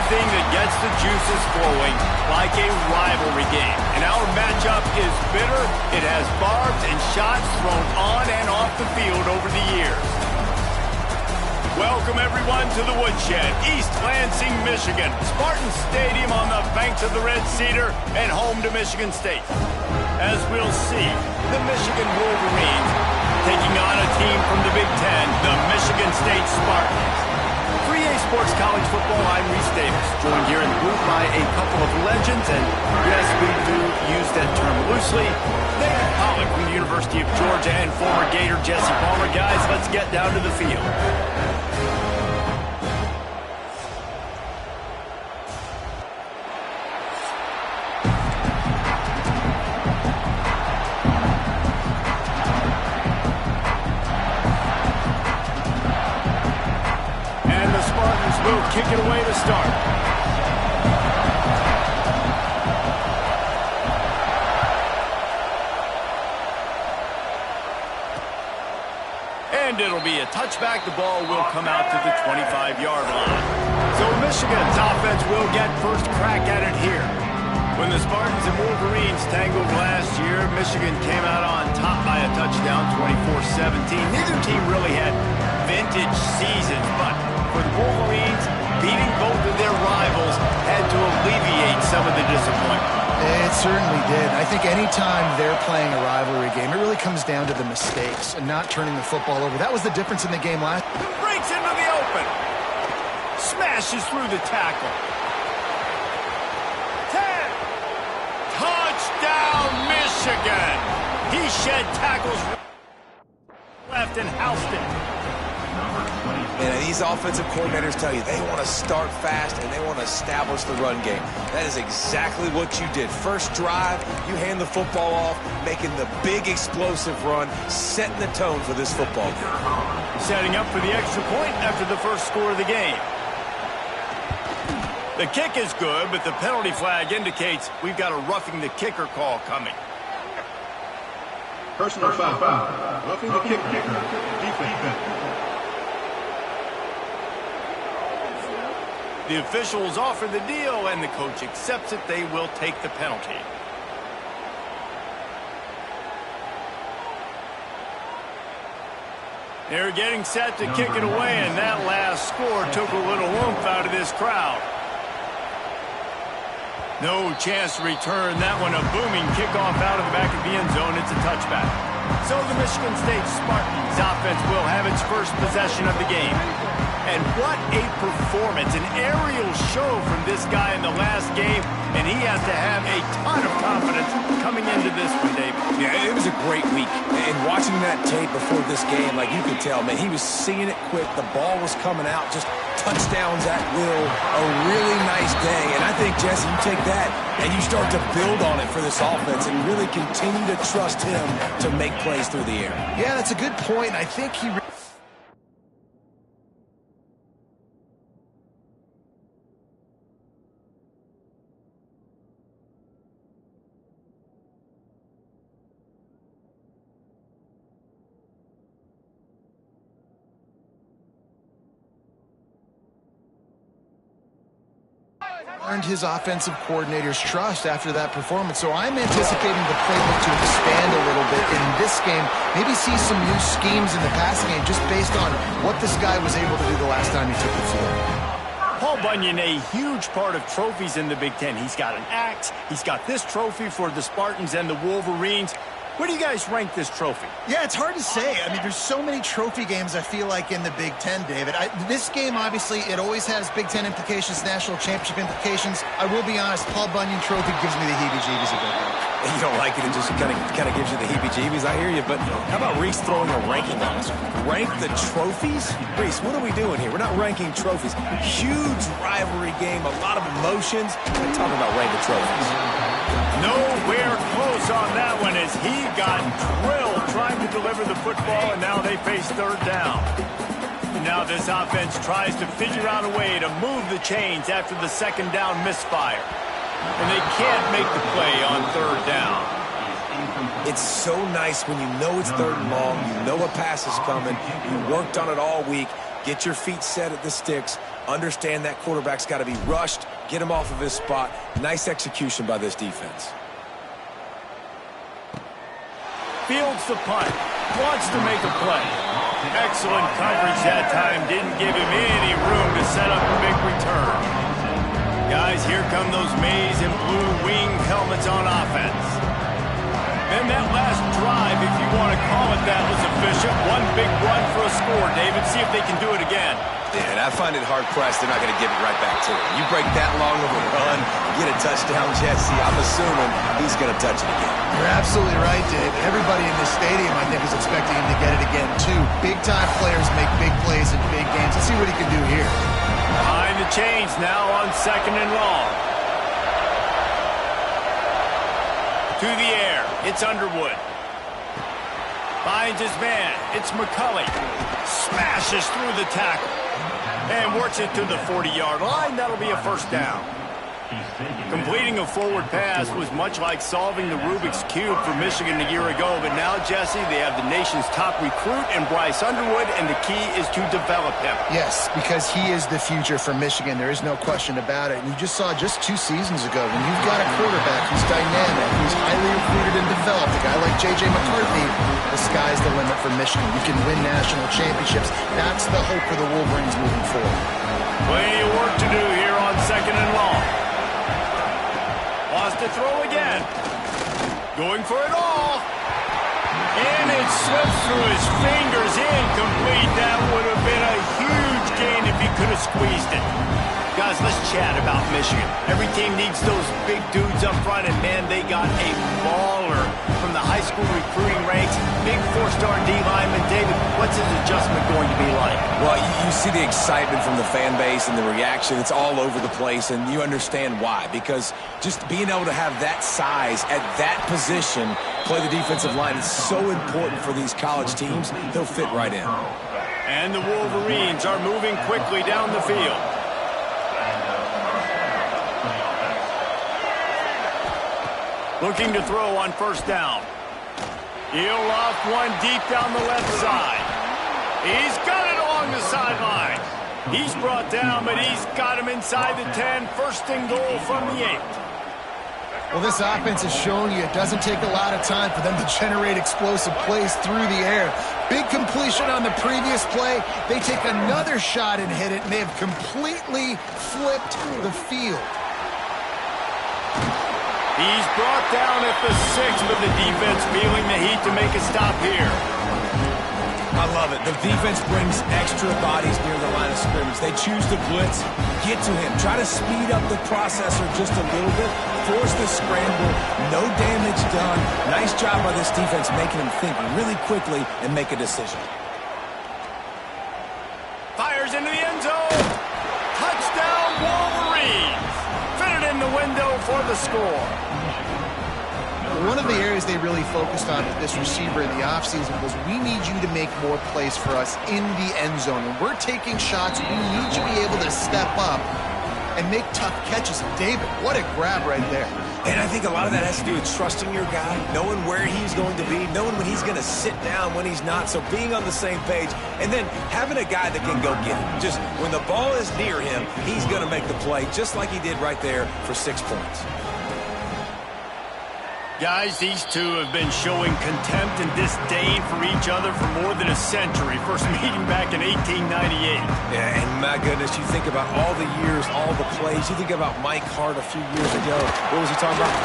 something that gets the juices flowing like a rivalry game. And our matchup is bitter. It has barbs and shots thrown on and off the field over the years. Welcome, everyone, to the Woodshed, East Lansing, Michigan. Spartan Stadium on the banks of the Red Cedar and home to Michigan State. As we'll see, the Michigan Wolverines taking on a team from the Big Ten, the Michigan State Spartans. 3A Sports College Football, I'm Reese Davis, joined here in the booth by a couple of legends, and yes, we do use that term loosely. David Pollack from the University of Georgia and former Gator Jesse Palmer. Guys, let's get down to the field. Kick it away to start. And it'll be a touchback. The ball will come out to the 25-yard line. So Michigan's offense will get first crack at it here. When the Spartans and Wolverines tangled last year, Michigan came out on top by a touchdown, 24-17. Neither team really had vintage seasons, but for the Wolverines, beating both of their rivals had to alleviate some of the disappointment. It certainly did. I think anytime they're playing a rivalry game, it really comes down to the mistakes and not turning the football over. That was the difference in the game last. Breaks into the open. Smashes through the tackle. 10. Touchdown, Michigan. He shed tackles left and housed it. And these offensive coordinators tell you they want to start fast and they want to establish the run game. That is exactly what you did. First drive, you hand the football off, making the big explosive run, setting the tone for this football game. Setting up for the extra point after the first score of the game. The kick is good, but the penalty flag indicates we've got a roughing the kicker call coming. Personal foul. Roughing the kicker. Defense. The officials offer the deal, and the coach accepts it. They will take the penalty. They're getting set to kick it away, and that last score took a little oomph out of this crowd. No chance to return that one. A booming kickoff out of the back of the end zone. It's a touchback. So the Michigan State Spartans offense will have its first possession of the game. And what a performance, an aerial show from this guy in the last game, and he has to have a ton of confidence coming into this one, David. Yeah, it was a great week. And watching that tape before this game, like you could tell, man, he was seeing it quick. The ball was coming out, just touchdowns at will. A really nice day. And I think, Jesse, you take that and you start to build on it for this offense and really continue to trust him to make plays through the air. Yeah, that's a good point. I think he earned his offensive coordinator's trust after that performance. So I'm anticipating the playbook to expand a little bit in this game. Maybe see some new schemes in the passing game just based on what this guy was able to do the last time he took the field. Paul Bunyan, a huge part of trophies in the Big Ten. He's got an axe. He's got this trophy for the Spartans and the Wolverines. Where do you guys rank this trophy? Yeah, it's hard to say. I mean, there's so many trophy games, I feel like, in the Big Ten, David. This game, obviously, it always has Big Ten implications, national championship implications. I will be honest, Paul Bunyan trophy gives me the heebie-jeebies a bit. You don't like it, it just kind of gives you the heebie-jeebies. I hear you, but how about Reese throwing a ranking on us? Rank the trophies? Reese, what are we doing here? We're not ranking trophies. Huge rivalry game, a lot of emotions. We're talking about ranking trophies. Nowhere close on that one as he got drilled trying to deliver the football, and now they face third down. Now this offense tries to figure out a way to move the chains after the second down misfire. And they can't make the play on third down. It's so nice when you know it's third and long, you know a pass is coming, you worked on it all week. Get your feet set at the sticks. Understand that quarterback's got to be rushed. Get him off of his spot. Nice execution by this defense. Fields the punt. Wants to make a play. Excellent coverage that time. Didn't give him any room to set up a big return. Guys, here come those maize and blue wing helmets on offense. And that last drive, if you want to call it that, was efficient. One big run for a score, David. See if they can do it again. Yeah, and I find it hard-pressed they're not going to give it right back to him. You break that long of a run, get a touchdown, Jesse, I'm assuming he's going to touch it again. You're absolutely right, Dave. Everybody in this stadium, I think, is expecting him to get it again, too. Big-time players make big plays in big games. Let's see what he can do here. Behind the chains now on 2nd and long. To the air. It's Underwood. Finds his man. It's McCulley. Smashes through the tackle. And works it to the 40-yard line. That'll be a first down. Completing a forward pass was much like solving the Rubik's Cube for Michigan a year ago. But now, Jesse, they have the nation's top recruit in Bryce Underwood, and the key is to develop him. Yes, because he is the future for Michigan. There is no question about it. And you just saw just 2 seasons ago, when you've got a quarterback who's dynamic, who's highly recruited and developed, a guy like J.J. McCarthy, the sky's the limit for Michigan. You can win national championships. That's the hope for the Wolverines moving forward. Plenty of work to do here on 2nd and long. Wants to throw again. Going for it all. And it slips through his fingers. Incomplete. That would have been a huge gain if he could have squeezed it. Guys, let's chat about Michigan. Every team needs those big dudes up front, and man, they got a baller from the high school recruiting ranks. Big 4-star D lineman. David, what's his adjustment going to be like? Well, you see the excitement from the fan base and the reaction. It's all over the place, and you understand why. Because just being able to have that size at that position, play the defensive line, is so important for these college teams. They'll fit right in. And the Wolverines are moving quickly down the field. Looking to throw on first down. He'll loft one deep down the left side. He's got it along the sideline. He's brought down, but he's got him inside the 10. First and goal from the 8. Well, this offense has shown you it doesn't take a lot of time for them to generate explosive plays through the air. Big completion on the previous play. They take another shot and hit it, and they have completely flipped the field. He's brought down at the 6, but the defense feeling the heat to make a stop here. I love it. The defense brings extra bodies near the line of scrimmage. They choose to blitz, get to him, try to speed up the processor just a little bit, force the scramble, no damage done. Nice job by this defense making him think really quickly and make a decision. Fires into the end zone. Touchdown, Wolverines. Fit it in the window for the score. One of the areas they really focused on with this receiver in the offseason was, we need you to make more plays for us in the end zone. When we're taking shots, we need you to be able to step up and make tough catches. And David, what a grab right there. And I think a lot of that has to do with trusting your guy, knowing where he's going to be, knowing when he's going to sit down, when he's not. So being on the same page, and then having a guy that can go get it. Just when the ball is near him, he's going to make the play, just like he did right there for 6 points. Guys, these two have been showing contempt and disdain for each other for more than a century. First meeting back in 1898. Yeah, and my goodness, you think about all the years, all the plays. You think about Mike Hart a few years ago. What was he talking about?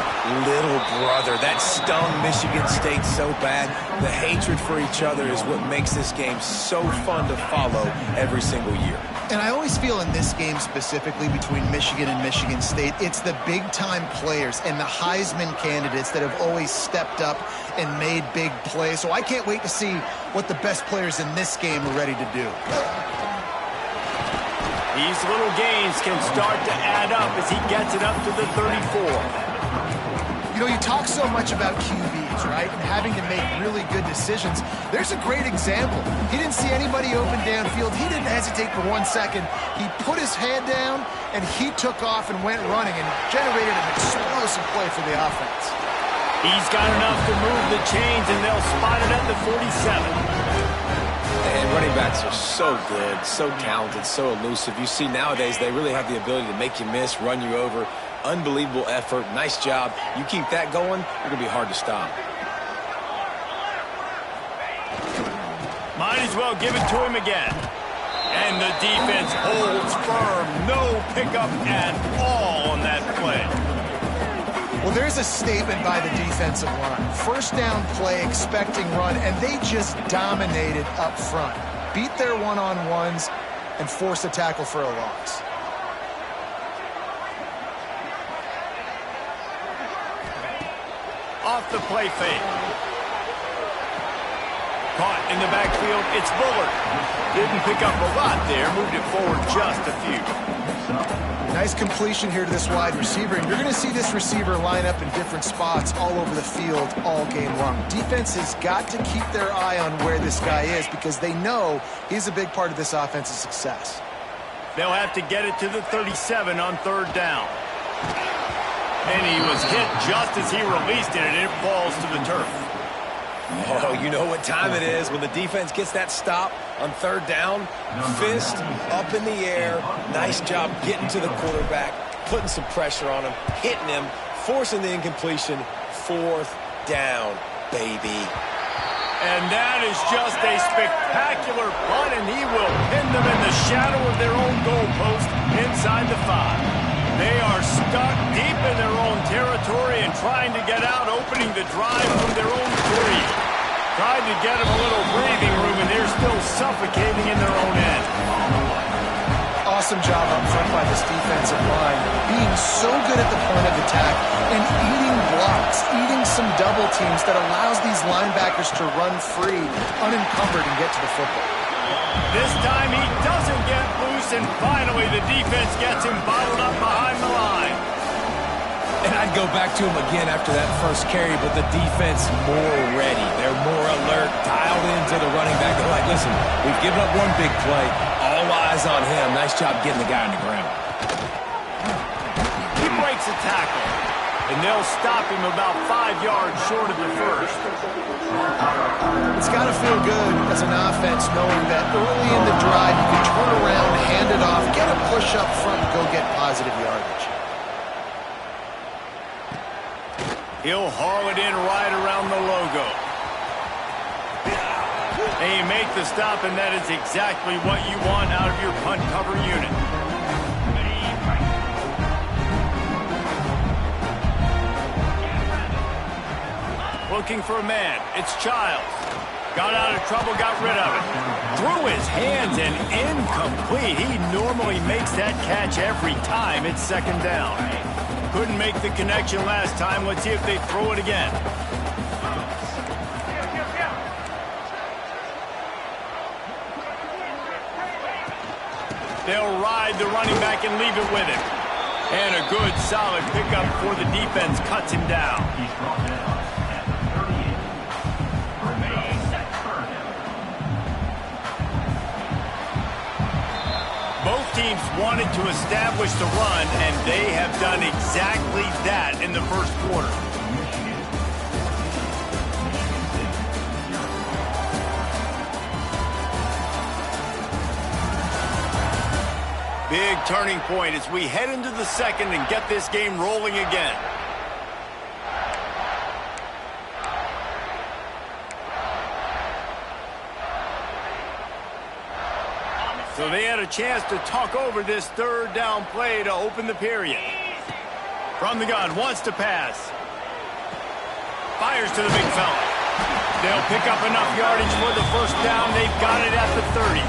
Little brother. That stung Michigan State so bad. The hatred for each other is what makes this game so fun to follow every single year. And I always feel in this game specifically between Michigan and Michigan State, it's the big-time players and the Heisman candidates that have always stepped up and made big plays. So I can't wait to see what the best players in this game are ready to do. These little gains can start to add up as he gets it up to the 34. You know, you talk so much about QBs, right? And having to make really good decisions. There's a great example. He didn't see anybody open downfield. He didn't hesitate for 1 second. He put his head down, and he took off and went running and generated an explosive play for the offense. He's got enough to move the chains, and they'll spot it at the 47. And running backs are so good, so talented, so elusive. You see nowadays they really have the ability to make you miss, run you over. Unbelievable effort. Nice job. You keep that going, you're going to be hard to stop. Might as well give it to him again. And the defense holds firm. No pickup at all on that play. Well, there's a statement by the defensive line. First down play, expecting run, and they just dominated up front. Beat their one-on-ones and force a tackle for a loss. Off the play fake. Caught in the backfield, it's Bullard. Didn't pick up a lot there, moved it forward just a few. Nice completion here to this wide receiver, and you're going to see this receiver line up in different spots all over the field all game long. Defense has got to keep their eye on where this guy is because they know he's a big part of this offense's success. They'll have to get it to the 37 on third down. And he was hit just as he released it, and it falls to the turf. Oh, you know what time it is when the defense gets that stop on third down. Fist up in the air. Nice job getting to the quarterback, putting some pressure on him, hitting him, forcing the incompletion. Fourth down, baby. And that is just a spectacular punt, and he will pin them in the shadow of their own goalpost inside the 5. They are stuck deep in their own territory and trying to get out, opening the drive from their own 3. Tried to get them a little breathing room, and they're still suffocating in their own end. Awesome job up front by this defensive line, being so good at the point of attack and eating blocks, eating some double teams that allows these linebackers to run free, unencumbered, and get to the football. This time he doesn't get loose, and finally the defense gets him bottled up behind the line. And I'd go back to him again after that first carry, but the defense more ready. They're more alert, dialed into the running back. They're like, listen, we've given up one big play. All eyes on him. Nice job getting the guy on the ground. He breaks a tackle, and they'll stop him about 5 yards short of the first. It's got to feel good as an offense knowing that early in the drive you can turn around, hand it off, get a push up front, and go get positive yardage. He'll haul it in right around the logo. They make the stop, and that is exactly what you want out of your punt cover unit. Looking for a man. It's Childs. Got out of trouble, got rid of it. Threw his hands and incomplete. He normally makes that catch every time. It's second down. Couldn't make the connection last time. Let's see if they throw it again. They'll ride the running back and leave it with him. And a good, solid pickup for the defense cuts him down. Both teams wanted to establish the run, and they have done exactly that in the first quarter. Big turning point as we head into the second and get this game rolling again. So they had a chance to talk over this third down play to open the period. From the gun, wants to pass. Fires to the big fella. They'll pick up enough yardage for the first down. They've got it at the 30.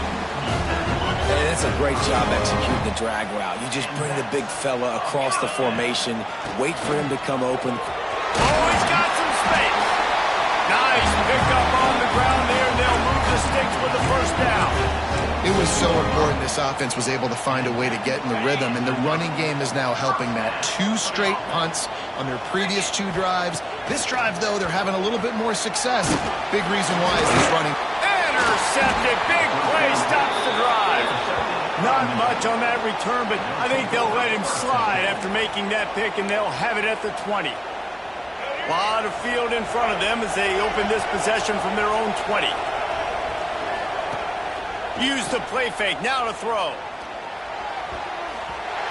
And it's a great job executing the drag route. You just bring the big fella across the formation, wait for him to come open. Oh, he's got some space. Nice pickup on the ground there. They'll move the sticks for the first down. It was so important this offense was able to find a way to get in the rhythm, and the running game is now helping that. 2 straight punts on their previous 2 drives. This drive, though, they're having a little bit more success. Big reason why is this running. Intercepted. Big play stops the drive. Not much on that return, but I think they'll let him slide after making that pick, and they'll have it at the 20. A lot of field in front of them as they open this possession from their own 20. Use the play fake. Now to throw.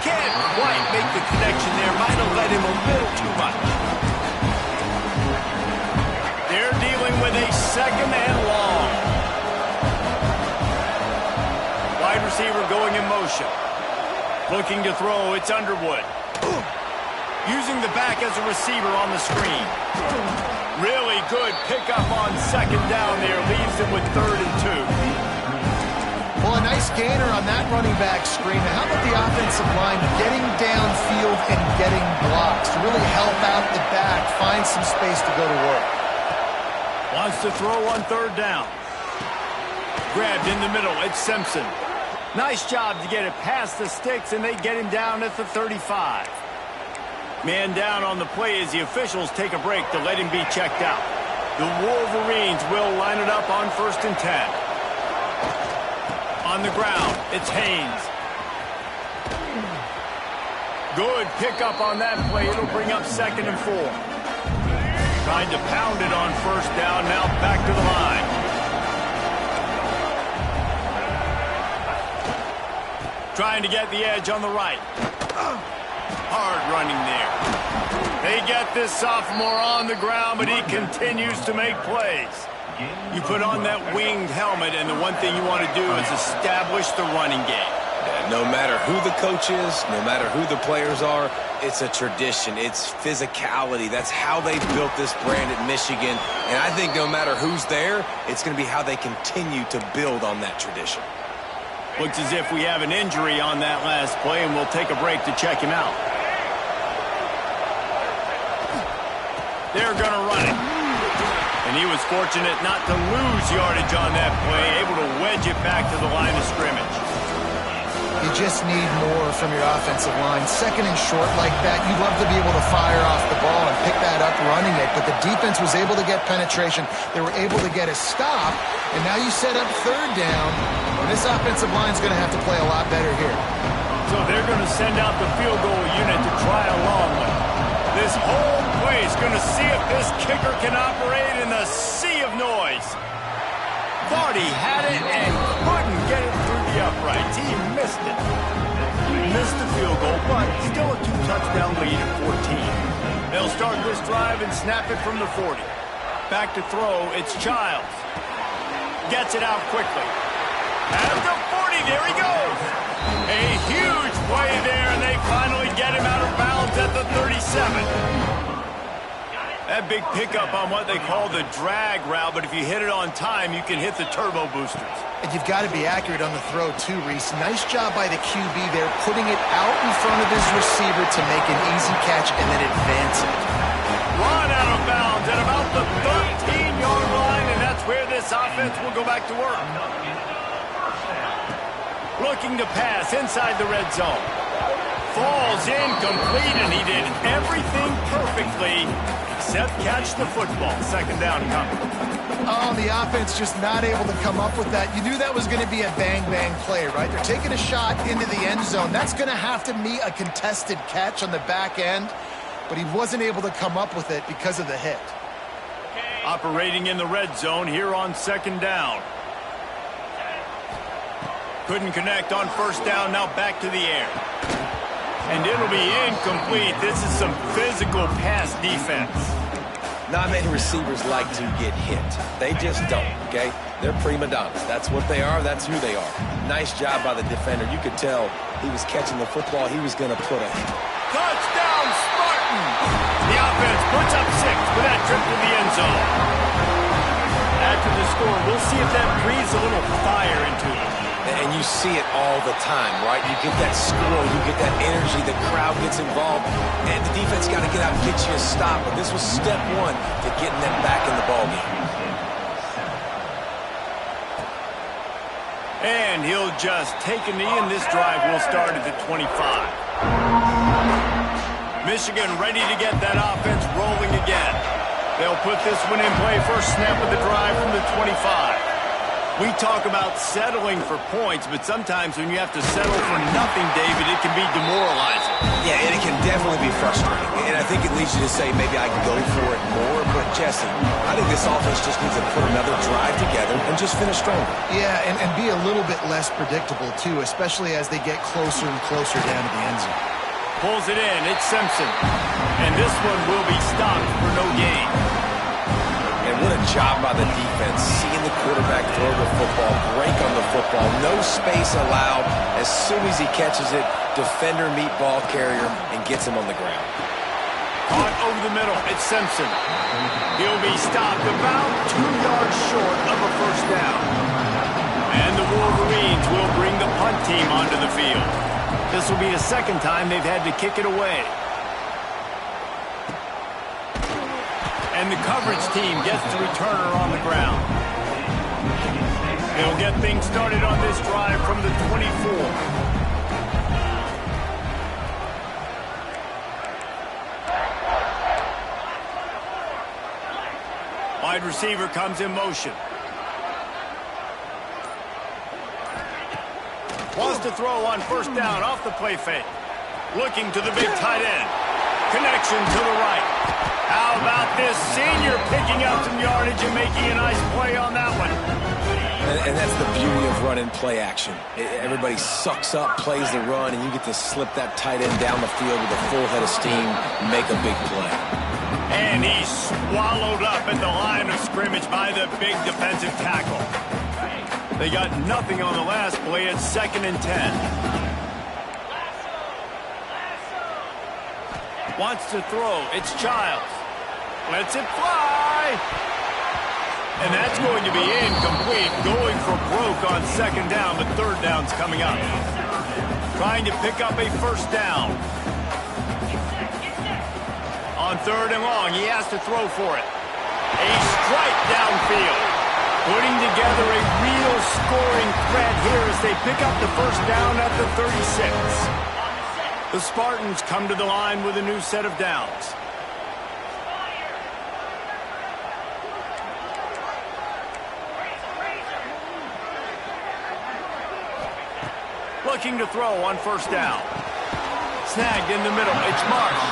Can't quite make the connection there. Might have led him a little too much. They're dealing with a second and long. Wide receiver going in motion. Looking to throw. It's Underwood. Using the back as a receiver on the screen. Really good pickup on second down there. Leaves him with 3rd and 2. Well, a nice gainer on that running back screen. Now, how about the offensive line getting downfield and getting blocks to really help out the back, find some space to go to work? Wants to throw on 3rd down. Grabbed in the middle. It's Simpson. Nice job to get it past the sticks, and they get him down at the 35. Man down on the play as the officials take a break to let him be checked out. The Wolverines will line it up on 1st and 10. On the ground, it's Haynes. Good pickup on that play. It'll bring up 2nd and 4. Trying to pound it on 1st down. Now back to the line. Trying to get the edge on the right. Hard running there. They get this sophomore on the ground, but he continues to make plays. You put on that winged helmet, and the one thing you want to do is establish the running game. No matter who the coach is, no matter who the players are, it's a tradition. It's physicality. That's how they built this brand at Michigan. And I think no matter who's there, it's going to be how they continue to build on that tradition. Looks as if we have an injury on that last play, and we'll take a break to check him out. They're going to run it. And he was fortunate not to lose yardage on that play, able to wedge it back to the line of scrimmage. You just need more from your offensive line. 2nd and short like that, you'd love to be able to fire off the ball and pick that up running it, but the defense was able to get penetration. They were able to get a stop, and now you set up 3rd down, and this offensive line's going to have to play a lot better here. So they're going to send out the field goal unit to try a long one. This whole play is going to see if this kicker can operate in the sea of noise. Thought he had it and couldn't get it through the uprights. He missed it. Missed the field goal, but still a 2-touchdown lead at 14. They'll start this drive and snap it from the 40. Back to throw, it's Childs. Gets it out quickly. At the 40, there he goes. A huge play there, and they finally get him out of bounds at the 37. That big pickup on what they call the drag route, but if you hit it on time, you can hit the turbo boosters. And you've got to be accurate on the throw, too, Reese. Nice job by the QB there, putting it out in front of his receiver to make an easy catch and then advance it. Run out of bounds at about the 13-yard line, and that's where this offense will go back to work. Looking to pass inside the red zone. Falls incomplete, and he did everything perfectly except catch the football. 2nd down coming. Oh, the offense just not able to come up with that. You knew that was going to be a bang-bang play, right? They're taking a shot into the end zone. That's going to have to meet a contested catch on the back end, but he wasn't able to come up with it because of the hit. Operating in the red zone here on 2nd down. Couldn't connect on 1st down, now back to the air. And it'll be incomplete. This is some physical pass defense. Not many receivers like to get hit. They just don't, okay? They're prima donnas. That's what they are. That's who they are. Nice job by the defender. You could tell he was catching the football. He was going to put a... Touchdown, Spartan! The offense puts up 6 for that trip to the end zone. After the score, we'll see if that breathes a little fire into them. And you see it all the time, right? You get that score, you get that energy, the crowd gets involved, and the defense got to get out and get you a stop. But this was step 1 to getting them back in the ballgame. And he'll just take a knee, and this drive will start at the 25. Michigan ready to get that offense rolling again. They'll put this one in play. First snap of the drive from the 25. We talk about settling for points, but sometimes when you have to settle for nothing, David, it can be demoralizing. Yeah, and it can definitely be frustrating. And I think it leads you to say maybe I can go for it more. But Jesse, I think this offense just needs to put another drive together and just finish stronger. Yeah, and be a little bit less predictable, too, especially as they get closer and closer down to the end zone. Pulls it in. It's Simpson. And this one will be stopped for no gain. And what a job by the defense, seeing the quarterback throw the football, break on the football, no space allowed. As soon as he catches it, defender meet ball carrier and gets him on the ground. Caught over the middle. It's Simpson. He'll be stopped about 2 yards short of a first down. And the Wolverines will bring the punt team onto the field. This will be the second time they've had to kick it away. And the coverage team gets the returner on the ground. They'll get things started on this drive from the 24. Wide receiver comes in motion. Wants to throw on first down off the play fake. Looking to the big tight end. Connection to the right. How about this senior picking up some yardage and making a nice play on that one? And that's the beauty of running play action. Everybody sucks up, plays the run, and you get to slip that tight end down the field with a full head of steam and make a big play. And he's swallowed up at the line of scrimmage by the big defensive tackle. They got nothing on the last play. It's 2nd and 10. Wants to throw. It's Childs. Lets it fly. And that's going to be incomplete. Going for broke on 2nd down, but 3rd down's coming up. Trying to pick up a first down. On 3rd and long, he has to throw for it. A strike downfield. Putting together a real scoring threat here as they pick up the first down at the 36. The Spartans come to the line with a new set of downs. Looking to throw on first down. Snagged in the middle. It's Marsh.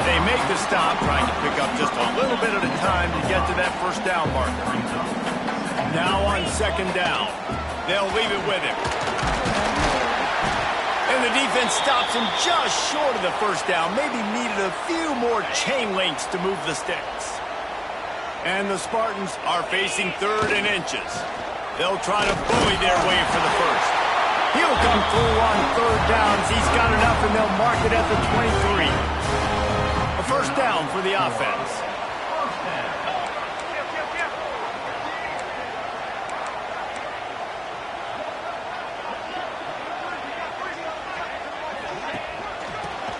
They make the stop, trying to pick up just a little bit at a time to get to that first down marker. Now on 2nd down. They'll leave it with him. And the defense stops him just short of the first down. Maybe needed a few more chain links to move the sticks. And the Spartans are facing 3rd and inches. They'll try to bully their way for the first. He'll come through on 3rd downs. He's got enough, and they'll mark it at the 23. A first down for the offense.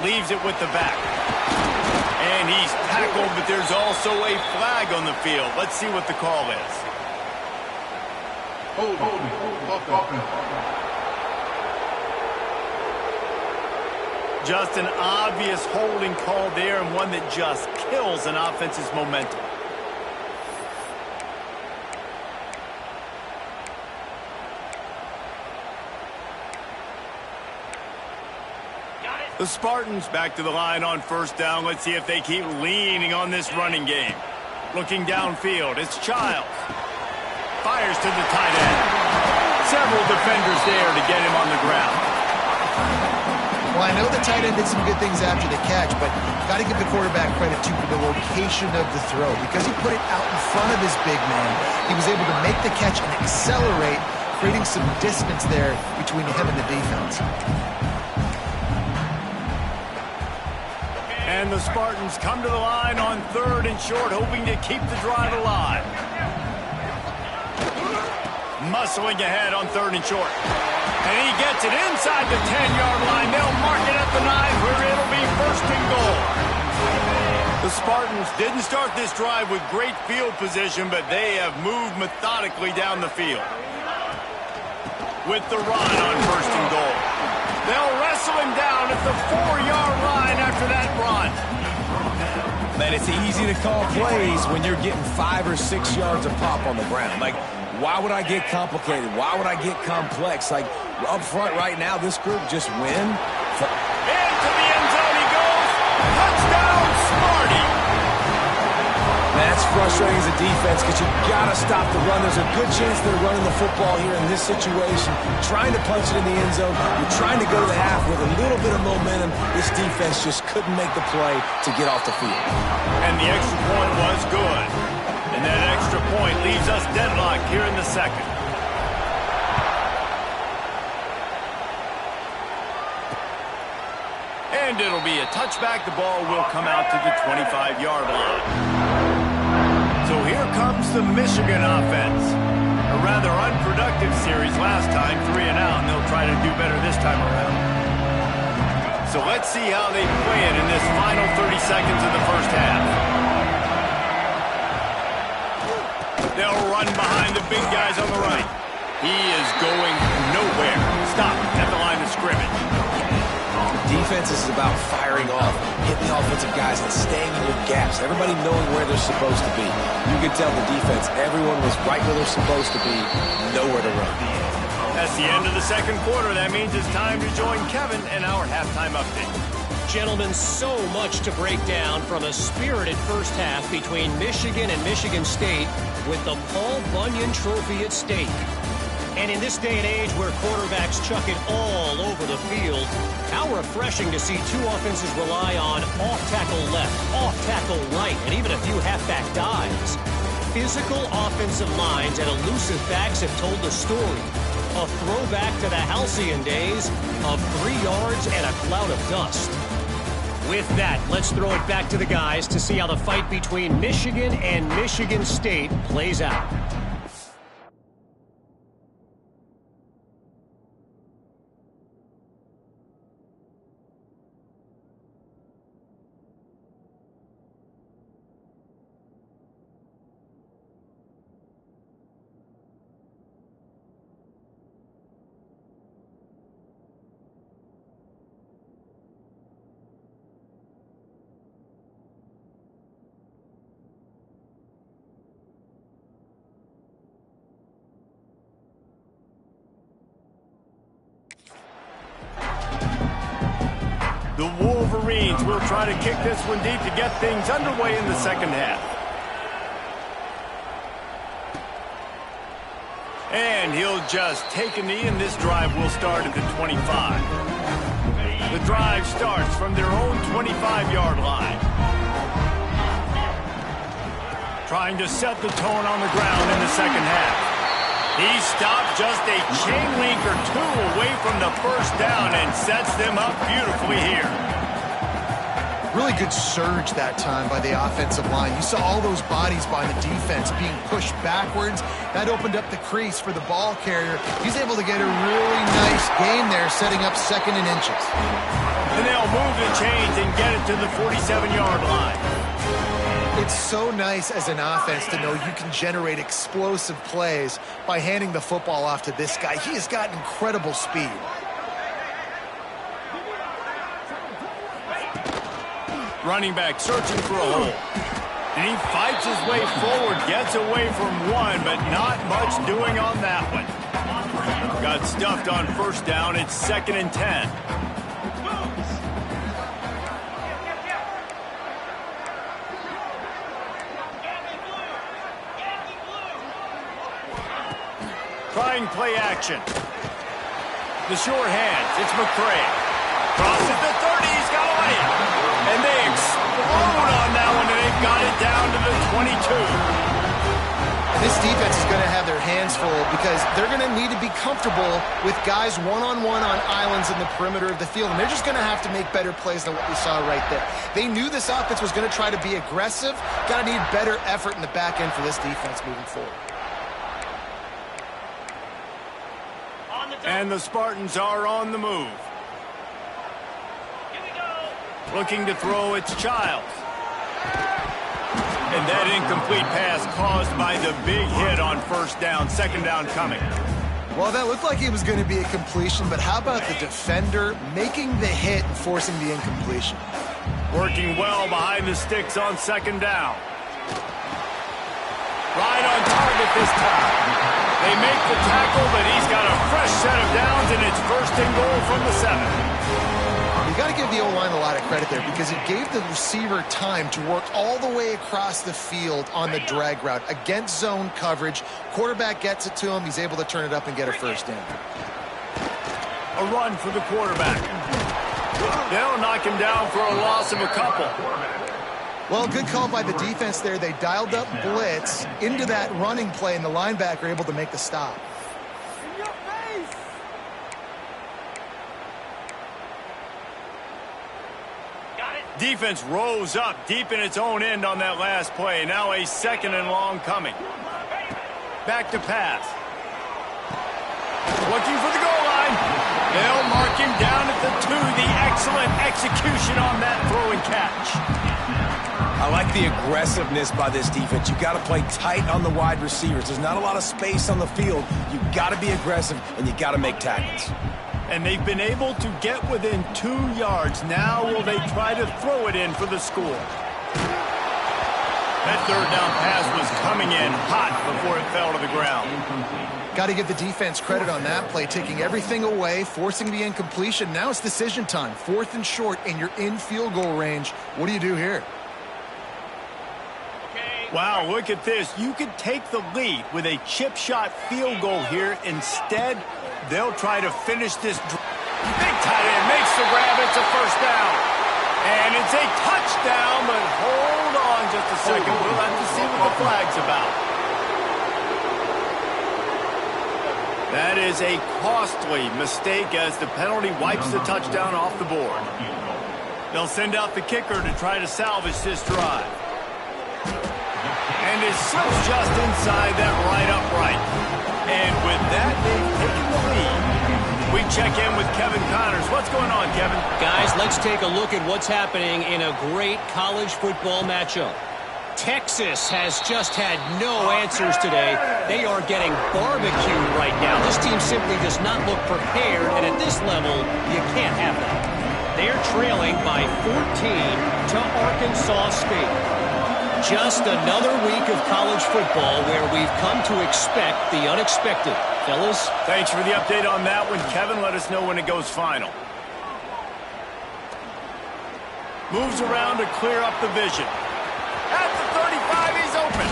Leaves it with the back. And he's tackled, but there's also a flag on the field. Let's see what the call is. Just an obvious holding call there, and one that just kills an offense's momentum. The Spartans back to the line on first down. Let's see if they keep leaning on this running game. Looking downfield, it's Childs. Fires to the tight end. Several defenders there to get him on the ground. Well, I know the tight end did some good things after the catch, but got to give the quarterback credit, too, for the location of the throw. Because he put it out in front of his big man, he was able to make the catch and accelerate, creating some distance there between him and the defense. And the Spartans come to the line on 3rd and short, hoping to keep the drive alive. Muscling ahead on 3rd and short. And he gets it inside the 10-yard line. They'll mark it at the 9, where it'll be 1st and goal. The Spartans didn't start this drive with great field position, but they have moved methodically down the field. With the run on 1st and goal. They'll wrestle him down at the 4-yard line after that run. Man, it's easy to call plays when you're getting 5 or 6 yards of pop on the ground. Like, why would I get complicated? Why would I get complex? Like, up front right now, this group just win. Into the end zone he goes. Touchdown, Sparty. That's frustrating as a defense because you got to stop the run. There's a good chance they're running the football here in this situation, trying to punch it in the end zone. You're trying to go to the half with a little bit of momentum. This defense just couldn't make the play to get off the field. And the extra point was good. And that extra point leaves us deadlocked here in the second. And it'll be a touchback. The ball will come out to the 25-yard line. So here comes the Michigan offense. A rather unproductive series last time, 3 and out, and they'll try to do better this time around. So let's see how they play it in this final 30 seconds of the first half. They'll run behind the big guys on the right. He is going nowhere. Stop at the line of scrimmage. Defense is about firing off, hitting the offensive guys, and staying in your gaps. Everybody knowing where they're supposed to be. You can tell the defense, everyone was right where they're supposed to be, nowhere to run. That's the end of the second quarter. That means it's time to join Kevin in our halftime update. Gentlemen, so much to break down from a spirited first half between Michigan and Michigan State with the Paul Bunyan Trophy at stake. And in this day and age where quarterbacks chuck it all over the field, how refreshing to see two offenses rely on off-tackle left, off-tackle right, and even a few halfback dives. Physical offensive minds and elusive backs have told the story. A throwback to the halcyon days of 3 yards and a cloud of dust. With that, let's throw it back to the guys to see how the fight between Michigan and Michigan State plays out. The Wolverines will try to kick this one deep to get things underway in the second half. And he'll just take a knee, and this drive will start at the 25. The drive starts from their own 25-yard line. Trying to set the tone on the ground in the second half. He stopped just a chain link or two away from the first down and sets them up beautifully here. Really good surge that time by the offensive line. You saw all those bodies by the defense being pushed backwards. That opened up the crease for the ball carrier. He's able to get a really nice gain there, setting up second and inches. And they'll move the chains and get it to the 47-yard line. It's so nice as an offense to know you can generate explosive plays by handing the football off to this guy. He has got incredible speed. Running back searching for a hole. And he fights his way forward, gets away from one, but not much doing on that one. Got stuffed on first down. It's 2nd and 10. Trying play action. The short hands. It's McCray. Crosses the 30. He's got a lane. And they explode on that one, and they've got it down to the 22. This defense is going to have their hands full because they're going to need to be comfortable with guys one-on-one on islands in the perimeter of the field. And they're just going to have to make better plays than what we saw right there. They knew this offense was going to try to be aggressive. Got to need better effort in the back end for this defense moving forward. And the Spartans are on the move. Looking to throw, it's Childs. And that incomplete pass caused by the big hit on first down. Second down coming. Well, that looked like it was going to be a completion, but how about the defender making the hit and forcing the incompletion? Working well behind the sticks on second down. Right on target this time. They make the tackle, but he's got a fresh set of downs, and it's 1st and goal from the 7. got to give the O-line a lot of credit there because he gave the receiver time to work all the way across the field on the drag route against zone coverage. Quarterback gets it to him. He's able to turn it up and get a first down. A run for the quarterback. They'll knock him down for a loss of a couple. Well, good call by the defense there. They dialed up blitz into that running play, and the linebacker able to make the stop. Defense rose up deep in its own end on that last play. Now a 2nd and long coming. Back to pass. Looking for the goal line. They'll mark him down at the 2. The excellent execution on that throw and catch. I like the aggressiveness by this defense. You got to play tight on the wide receivers. There's not a lot of space on the field. You got to be aggressive, and you got to make tackles. And they've been able to get within 2 yards. Now will they try to throw it in for the score? That 3rd down pass was coming in hot before it fell to the ground. Got to give the defense credit on that play, taking everything away, forcing the incompletion. Now it's decision time. 4th and short, and you're in field goal range. What do you do here? Wow, look at this. You could take the lead with a chip shot field goal here. Instead, they'll try to finish this. Big tight end makes the grab. It's a first down. And it's a touchdown, but hold on just a second. We'll have to see what the flag's about. That is a costly mistake as the penalty wipes the touchdown off the board. They'll send out the kicker to try to salvage this drive. And it slips just inside that right upright. And with that, they've taken the lead. We check in with Kevin Connors. What's going on, Kevin? Guys, let's take a look at what's happening in a great college football matchup. Texas has just had no answers today. They are getting barbecued right now. This team simply does not look prepared, and at this level, you can't have that. They're trailing by 14 to Arkansas State. Just another week of college football where we've come to expect the unexpected. Fellas? Thanks for the update on that one, Kevin. Let us know when it goes final. Moves around to clear up the vision. At the 35, he's open.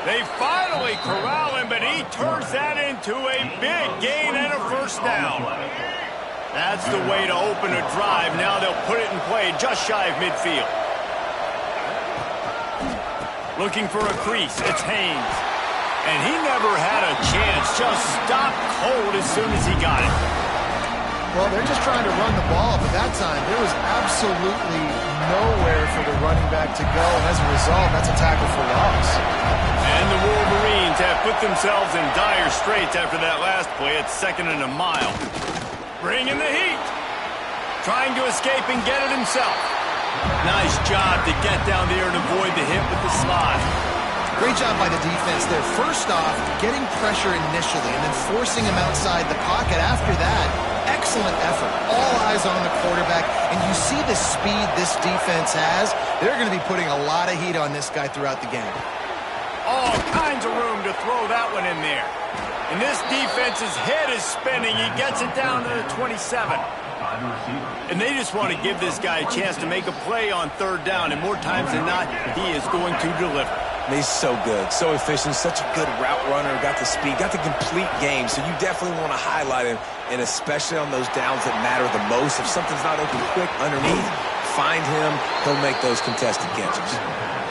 They finally corral him, but he turns that into a big gain and a first down. That's the way to open a drive. Now they'll put it in play just shy of midfield. Looking for a crease. It's Haynes. And he never had a chance. Just stopped cold as soon as he got it. Well, they're just trying to run the ball, but that time there was absolutely nowhere for the running back to go, and as a result, that's a tackle for loss. And the Wolverines have put themselves in dire straits after that last play. It's 2nd and a mile. Bringing the heat. Trying to escape and get it himself. Nice job to get down there and avoid the hit with the slide. Great job by the defense there. First off, getting pressure initially and then forcing him outside the pocket after that. Excellent effort. All eyes on the quarterback. And you see the speed this defense has. They're going to be putting a lot of heat on this guy throughout the game. All kinds of room to throw that one in there. And this defense's head is spinning. He gets it down to the 27. And they just want to give this guy a chance to make a play on 3rd down. And more times than not, he is going to deliver. He's so good, so efficient, such a good route runner, got the speed, got the complete game. So you definitely want to highlight him, and especially on those downs that matter the most. If something's not open quick underneath, find him. He'll make those contested catches.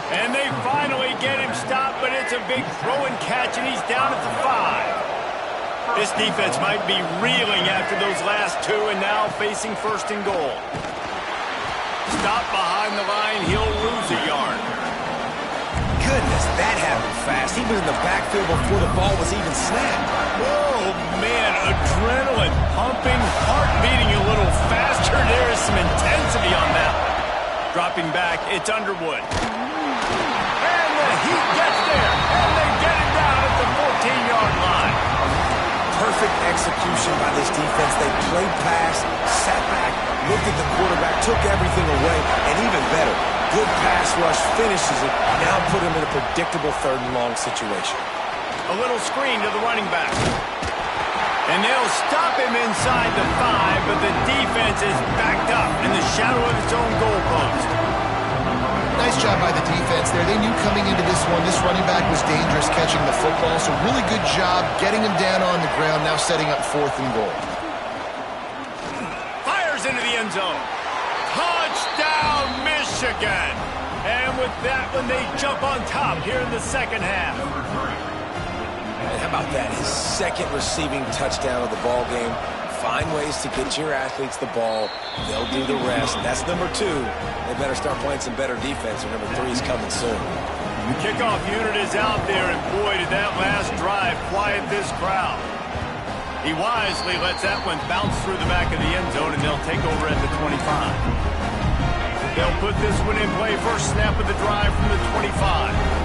And they finally get him stopped, but it's a big throw and catch, and he's down at the 5. This defense might be reeling after those last 2 and now facing 1st and goal. Stop behind the line, he'll lose a yard. Goodness, that happened fast. He was in the backfield before the ball was even snapped. Oh, man, adrenaline pumping, heart beating a little faster. There is some intensity on that one. Dropping back, it's Underwood. And the Heat gets there, and they get it down at the 14-yard line. Perfect execution by this defense. They played pass, sat back, looked at the quarterback, took everything away, and even better, good pass rush, finishes it, now put him in a predictable 3rd and long situation. A little screen to the running back. And they'll stop him inside the 5, but the defense is backed up in the shadow of its own goalpost. Nice job by the defense there. They knew coming into this one, this running back was dangerous catching the football, so really good job getting him down on the ground, now setting up 4th and goal. Fires into the end zone. Touchdown, Michigan! And with that one, they jump on top here in the second half. And how about that? His second receiving touchdown of the ball game. Find ways to get your athletes the ball. They'll do the rest. That's number 2. They better start playing some better defense, or number 3 is coming soon. The kickoff unit is out there, and boy, did that last drive quiet this crowd. He wisely lets that one bounce through the back of the end zone, and they'll take over at the 25. They'll put this one in play first snap of the drive from the 25.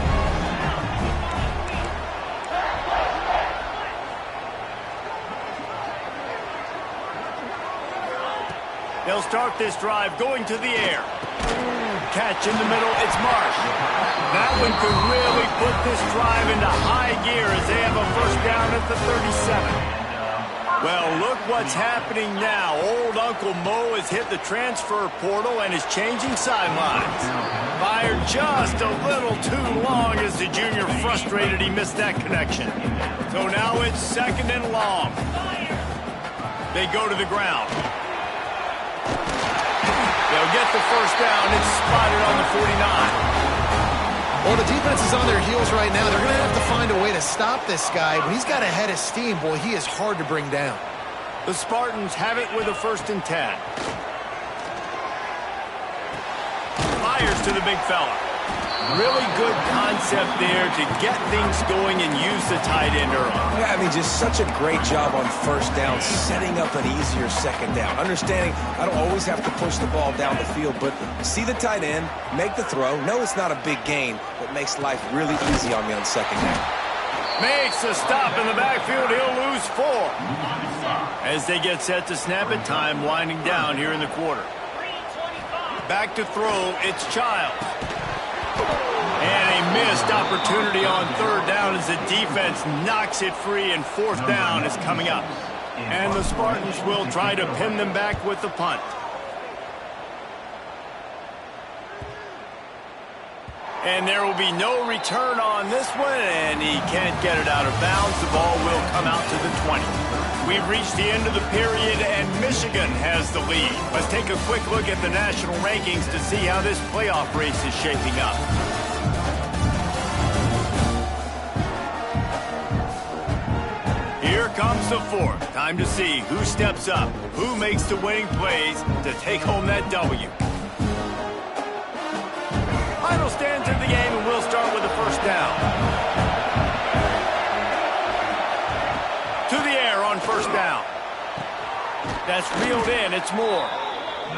They'll start this drive going to the air. Catch in the middle, it's Marsh. That one could really put this drive into high gear as they have a first down at the 37. Well, look what's happening now. Old Uncle Mo has hit the transfer portal and is changing sidelines. Fired just a little too long as the junior frustrated he missed that connection. So now it's 2nd and long. They go to the ground. They'll get the first down. It's spotted on the 49. Well, the defense is on their heels right now. They're going to have to find a way to stop this guy. When he's got a head of steam, boy, he is hard to bring down. The Spartans have it with a 1st and 10. Fires to the big fella. Really good concept there to get things going and use the tight end early. Yeah, I mean, just such a great job on first down, setting up an easier second down. Understanding I don't always have to push the ball down the field, but see the tight end, make the throw. No, it's not a big gain, but makes life really easy on me on second down. Makes a stop in the backfield. He'll lose 4. As they get set to snap it, time winding down here in the quarter. Back to throw, it's Childs. And a missed opportunity on 3rd down as the defense knocks it free, and 4th down is coming up. And the Spartans will try to pin them back with the punt. And there will be no return on this one, and he can't get it out of bounds. The ball will come out to the 20. We've reached the end of the period, and Michigan has the lead. Let's take a quick look at the national rankings to see how this playoff race is shaping up. Here comes the 4th. Time to see who steps up, who makes the winning plays to take home that W. Final stands of the game, and we'll start with the first down. To the air on first down. That's reeled in. It's Moore.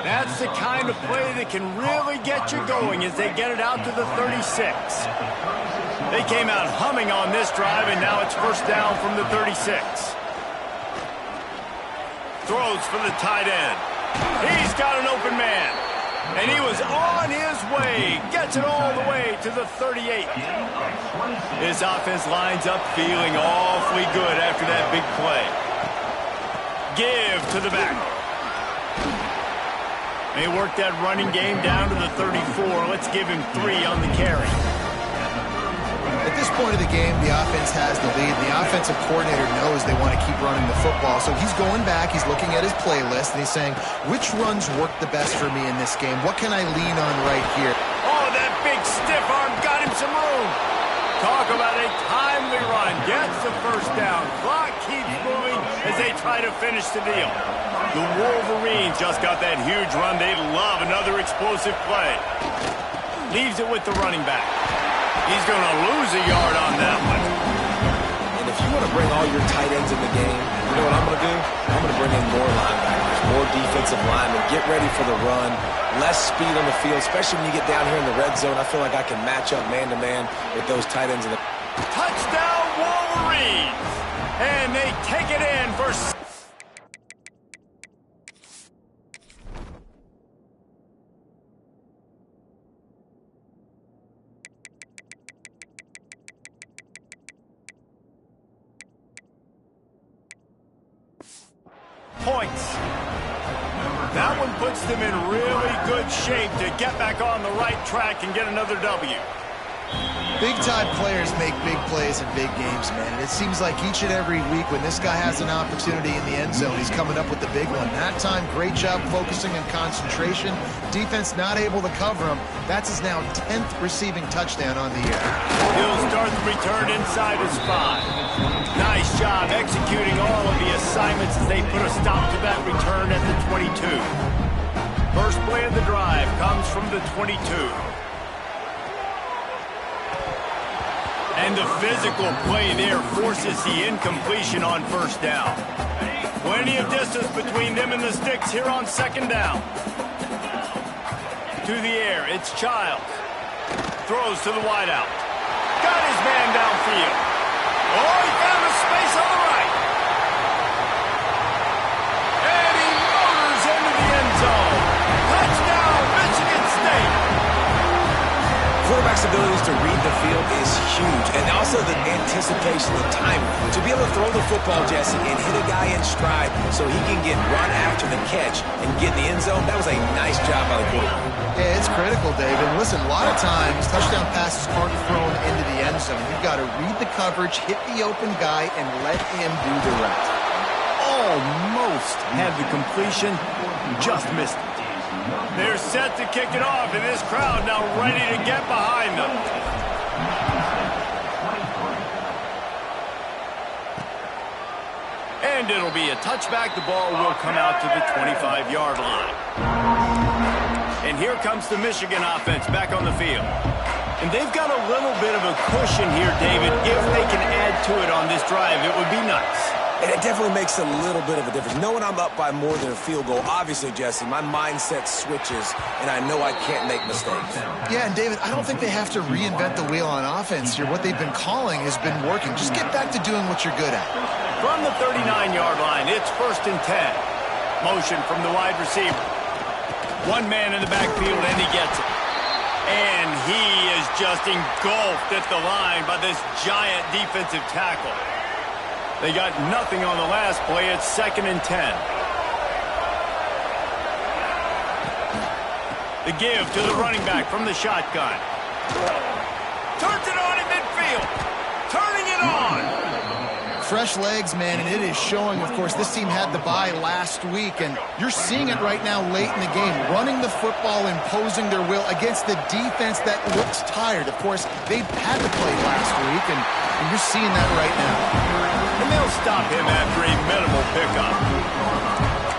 That's the kind of play that can really get you going as they get it out to the 36. They came out humming on this drive, and now it's first down from the 36. Throws for the tight end. He's got an open man. And he was on his way. Gets it all the way to the 38. This offense lines up feeling awfully good after that big play. Give to the back. They work that running game down to the 34. Let's give him 3 on the carry. At this point of the game, the offense has the lead. The offensive coordinator knows they want to keep running the football, so he's going back, he's looking at his playlist, and he's saying, which runs work the best for me in this game? What can I lean on right here? Oh, that big stiff arm got him some room. Talk about a timely run. Gets the first down. Clock keeps moving as they try to finish the deal. The Wolverines just got that huge run. They love another explosive play. Leaves it with the running back. He's going to lose a yard on that one. And if you want to bring all your tight ends in the game, you know what I'm going to do? I'm going to bring in more linebackers, more defensive linemen, get ready for the run, less speed on the field, especially when you get down here in the red zone. I feel like I can match up man-to-man with those tight ends in the... Touchdown, Wolverines! And they take it in for... points. That one puts them in really good shape to get back on the right track and get another W. Big-time players make big plays in big games, man. And it seems like each and every week when this guy has an opportunity in the end zone, he's coming up with the big one. That time, great job focusing and concentration. Defense not able to cover him. That's his now 10th receiving touchdown on the year. He'll start the return inside his 5. Nice job executing all of the assignments as they put a stop to that return at the 22. First play of the drive comes from the 22. And the physical play there forces the incompletion on first down. Plenty of distance between them and the sticks here on second down. To the air, it's Childs. Throws to the wideout. Got his man downfield. Oh, he found a space on the right. And he motors into the end zone. Touchdown, Michigan State. Quarterback's abilities to read the field is huge, and also the anticipation, the timing. To be able to throw the football, Jesse, and hit a guy in stride so he can get run after the catch and get in the end zone, that was a nice job by the quarterback. Yeah, it's critical, David. Listen, a lot of times, touchdown passes aren't thrown into the end zone. You've got to read the coverage, hit the open guy, and let him do the rest. Almost had the completion, just missed it. They're set to kick it off, and this crowd now ready to get behind them. And it'll be a touchback. The ball will come out to the 25-yard line. And here comes the Michigan offense back on the field. And they've got a little bit of a cushion here, David. If they can add to it on this drive, it would be nice. And it definitely makes a little bit of a difference. Knowing I'm up by more than a field goal, obviously, Jesse, my mindset switches, and I know I can't make mistakes. Yeah, and David, I don't think they have to reinvent the wheel on offense here. What they've been calling has been working. Just get back to doing what you're good at. From the 39-yard line, it's 1st and 10. Motion from the wide receiver. One man in the backfield, and he gets it. And he is just engulfed at the line by this giant defensive tackle. They got nothing on the last play. It's 2nd and 10. The give to the running back from the shotgun. Turns it on in midfield. Turning it on. Fresh legs, man, and it is showing. Of course, this team had the bye last week, and you're seeing it right now late in the game. Running the football, imposing their will against the defense that looks tired. Of course, they had to play last week, and you're seeing that right now. And they'll stop him after a minimal pickup.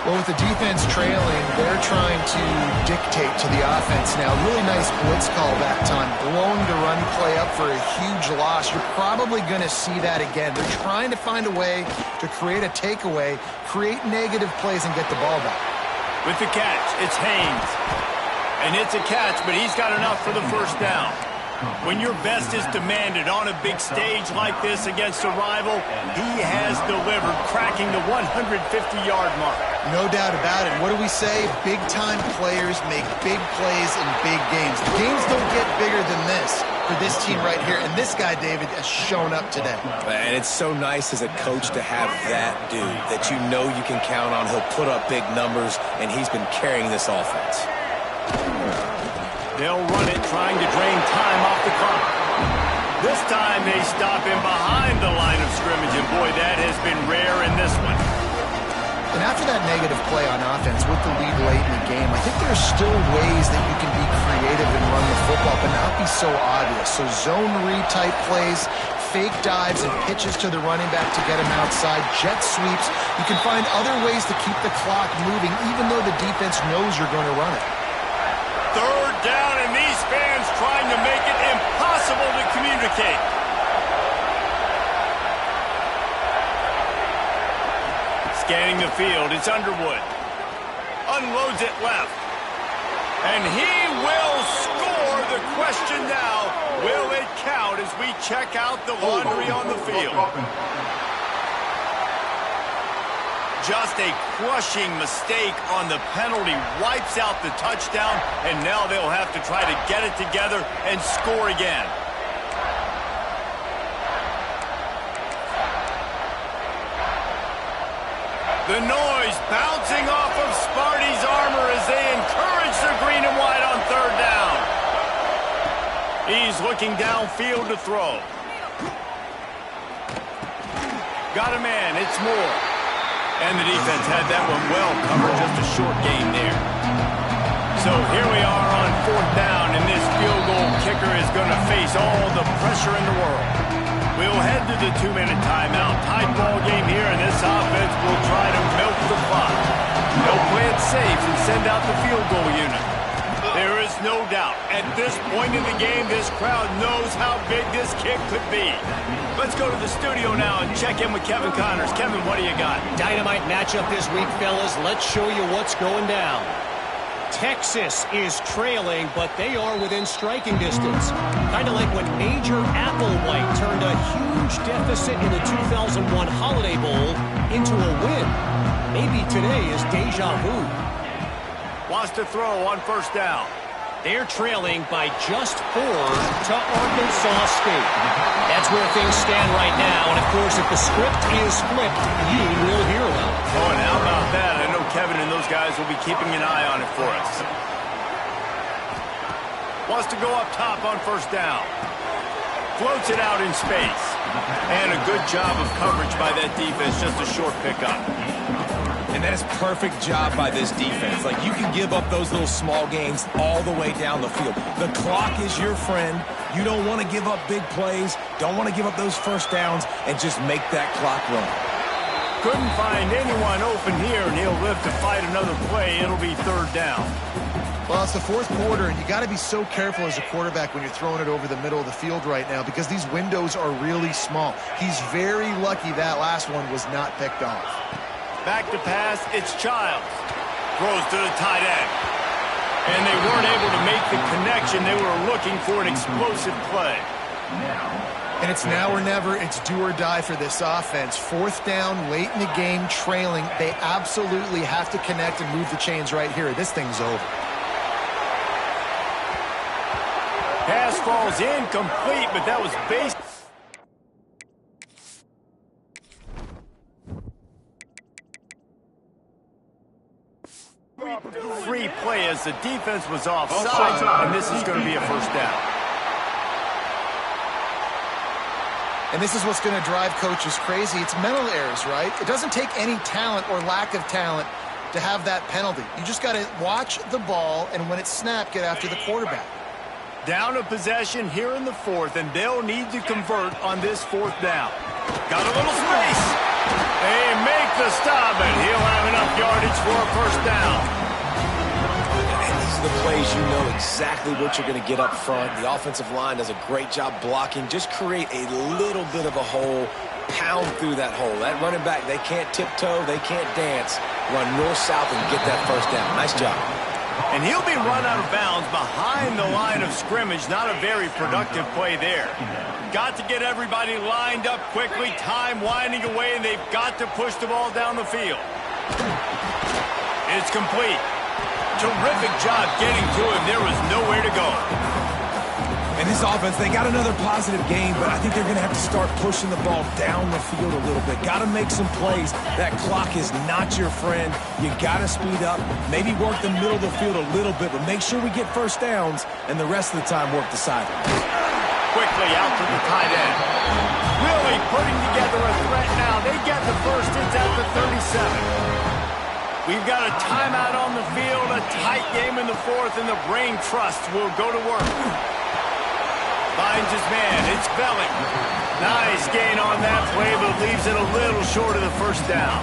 Well, with the defense trailing, they're trying to dictate to the offense now. Really nice blitz call that time. Blowing the run play up for a huge loss. You're probably going to see that again. They're trying to find a way to create a takeaway, create negative plays, and get the ball back. With the catch, it's Haynes. And it's a catch, but he's got enough for the first down. When your best is demanded on a big stage like this against a rival, he has delivered, cracking the 150-yard mark. No doubt about it. What do we say? Big-time players make big plays in big games. The games don't get bigger than this for this team right here, and this guy, David, has shown up today. And it's so nice as a coach to have that dude that you know you can count on. He'll put up big numbers, and he's been carrying this offense. They'll run it, trying to drain time off the clock. This time they stop him behind the line of scrimmage, and boy, that has been rare in this one. And after that negative play on offense with the lead late in the game, I think there's still ways that you can be creative and run the football, but not be so obvious. So zone read type plays, fake dives and pitches to the running back to get him outside, jet sweeps. You can find other ways to keep the clock moving, even though the defense knows you're going to run it. 3rd down, and these fans trying to make it impossible to communicate. Scanning the field, it's Underwood. Unloads it left. And he will score. The question now, will it count as we check out the laundry on the field? Just a crushing mistake on the penalty wipes out the touchdown, and now they'll have to try to get it together and score again. The noise bouncing off of Sparty's armor as they encourage the green and white on third down. He's looking downfield to throw. Got a man, it's Moore. And the defense had that one well covered, just a short gain there. So here we are on fourth down, and this field goal kicker is going to face all the pressure in the world. We'll head to the 2-minute timeout. Tied ball game here, and this offense will try to milk the clock. They'll play it safe and send out the field goal unit. There is no doubt, at this point in the game, this crowd knows how big this kick could be. Let's go to the studio now and check in with Kevin Connors. Kevin, what do you got? Dynamite matchup this week, fellas. Let's show you what's going down. Texas is trailing, but they are within striking distance. Kind of like when Major Applewhite turned a huge deficit in the 2001 Holiday Bowl into a win. Maybe today is deja vu. Wants to throw on first down. They're trailing by just 4 to Arkansas State. That's where things stand right now. And, of course, if the script is flipped, you will hear them. Oh, and how about that? I know Kevin and those guys will be keeping an eye on it for us. Wants to go up top on first down. Floats it out in space. And a good job of coverage by that defense. Just a short pickup. And that is perfect job by this defense. Like, you can give up those little small gains all the way down the field. The clock is your friend. You don't want to give up big plays. Don't want to give up those first downs and just make that clock run. Couldn't find anyone open here, and he'll live to fight another play. It'll be third down. Well, it's the fourth quarter, and you got to be so careful as a quarterback when you're throwing it over the middle of the field right now because these windows are really small. He's very lucky that last one was not picked off. Back to pass, it's Childs. Throws to the tight end. And they weren't able to make the connection. They were looking for an explosive play. And it's now or never. It's do or die for this offense. Fourth down, late in the game, trailing. They absolutely have to connect and move the chains right here. This thing's over. Pass falls incomplete, but that was base. Free play as the defense was offside, and this is going to be a first down. And this is what's going to drive coaches crazy. It's mental errors, right? It doesn't take any talent or lack of talent to have that penalty. You just got to watch the ball, and when it's snapped, get after the quarterback. Down a possession here in the fourth, and they'll need to convert on this fourth down. Got a little space. They make the stop, and he'll have enough yardage for a first down. And these are the plays you know exactly what you're going to get up front. The offensive line does a great job blocking. Just create a little bit of a hole, pound through that hole. That running back, they can't tiptoe, they can't dance. Run north-south and get that first down. Nice job. And he'll be run out of bounds behind the line of scrimmage. Not a very productive play there. Got to get everybody lined up quickly. Time winding away, and they've got to push the ball down the field. It's complete. Terrific job getting to him. There was nowhere to go. And this offense, they got another positive game, but I think they're going to have to start pushing the ball down the field a little bit. Got to make some plays. That clock is not your friend. You got to speed up, maybe work the middle of the field a little bit, but make sure we get first downs, and the rest of the time work the sideline. Quickly out to the tight end. Really putting together a threat now. They get the first. It's at the 37. We've got a timeout on the field, a tight game in the fourth, and the Brain Trust will go to work. Finds his man. It's Belling. Nice gain on that play, but leaves it a little short of the first down.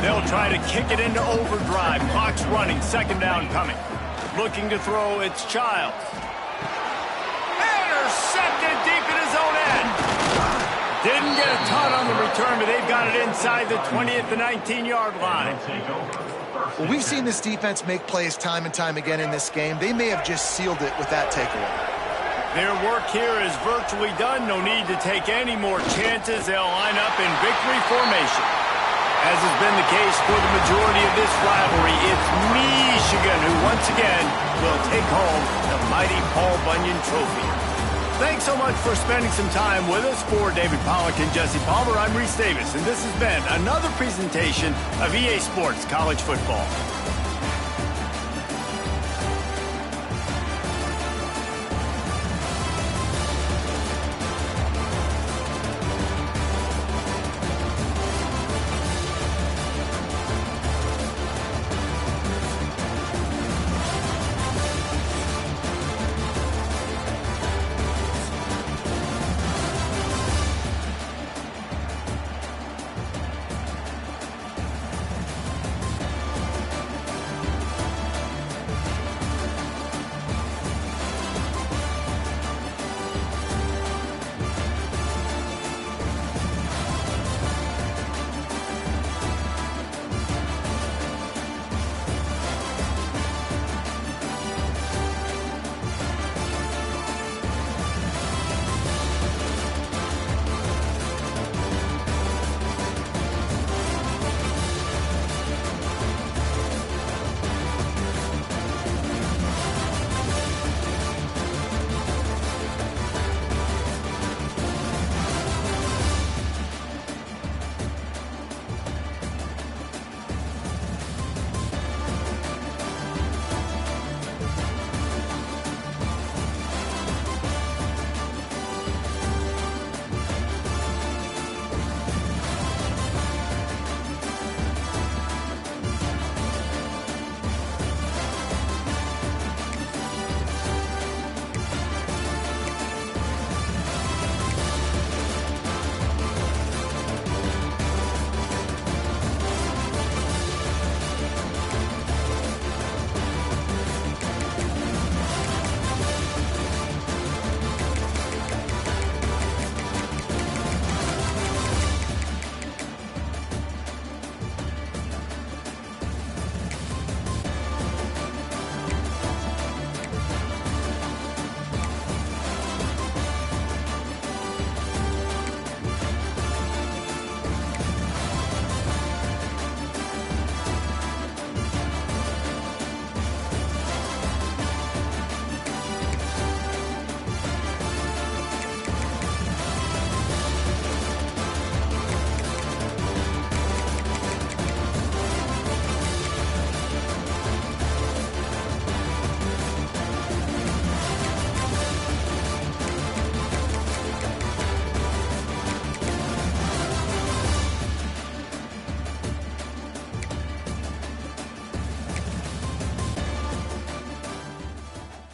They'll try to kick it into overdrive. Clock's running. Second down coming. Looking to throw. It's Childs. Intercepted deep in his own end. Didn't get a ton on the return, but they've got it inside the 20 at the 19-yard line. Well, we've seen this defense make plays time and time again in this game. They may have just sealed it with that takeaway. Their work here is virtually done. No need to take any more chances. They'll line up in victory formation. As has been the case for the majority of this rivalry, it's Michigan who once again will take home the mighty Paul Bunyan Trophy. Thanks so much for spending some time with us. For David Pollack and Jesse Palmer, I'm Reese Davis, and this has been another presentation of EA Sports College Football.